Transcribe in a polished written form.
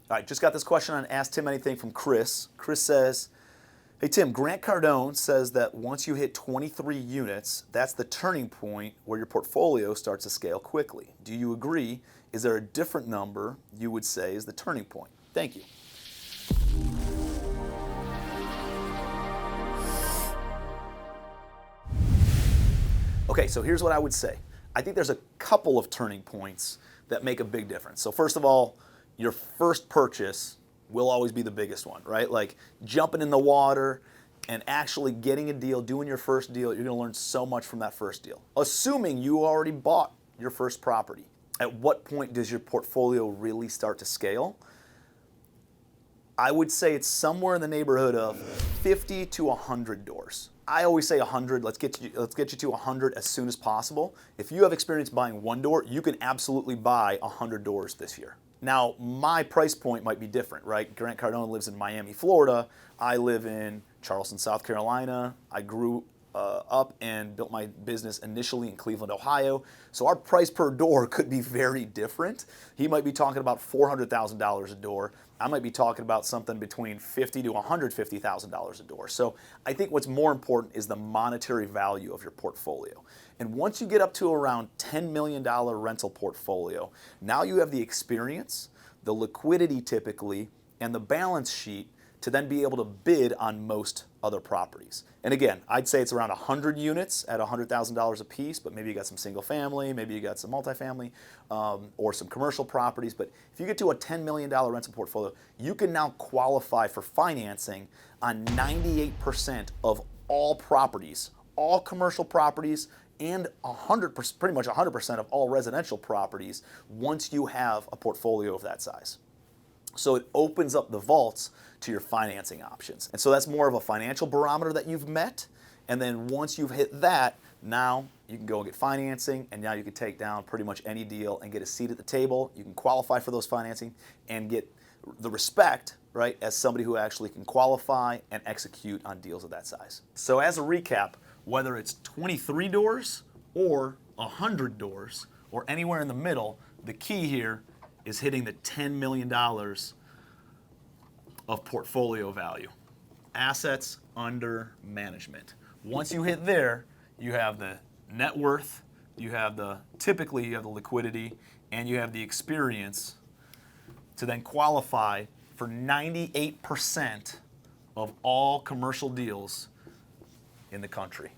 All right, just got this question on Ask Tim Anything from Chris. Chris says, hey Tim, Grant Cardone says that once you hit 23 units, that's the turning point where your portfolio starts to scale quickly. Do you agree? Is there a different number you would say is the turning point? Thank you. Okay, so here's what I would say. I think there's a couple of turning points that make a big difference. So first of all, your first purchase will always be the biggest one, right? Like jumping in the water and actually getting a deal, doing your first deal, you're gonna learn so much from that first deal. Assuming you already bought your first property. At what point does your portfolio really start to scale? I would say it's somewhere in the neighborhood of 50 to 100 doors. I always say 100, let's get you to 100 as soon as possible. If you have experience buying one door, you can absolutely buy 100 doors this year. Now, my price point might be different, right? Grant Cardone lives in Miami, Florida. I live in Charleston, South Carolina. I grew up and built my business initially in Cleveland, Ohio. So our price per door could be very different. He might be talking about $400,000 a door. I might be talking about something between $50,000 to $150,000 a door. So I think what's more important is the monetary value of your portfolio. And once you get up to around $10 million rental portfolio, now you have the experience, the liquidity typically, and the balance sheet to then be able to bid on most other properties. And again, I'd say it's around 100 units at $100,000 a piece, but maybe you got some single family, maybe you got some multifamily, or some commercial properties. But if you get to a $10 million rental portfolio, you can now qualify for financing on 98% of all properties, all commercial properties, and 100%, pretty much 100% of all residential properties once you have a portfolio of that size. So it opens up the vaults to your financing options. And so that's more of a financial barometer that you've met. And then once you've hit that, now you can go and get financing, and now you can take down pretty much any deal and get a seat at the table. You can qualify for those financing and get the respect, right, as somebody who actually can qualify and execute on deals of that size. So as a recap, whether it's 23 doors or 100 doors or anywhere in the middle, the key here is hitting the $10 million of portfolio value. Assets under management. Once you hit there, you have the net worth, typically you have the liquidity, and you have the experience to then qualify for 98% of all commercial deals in the country.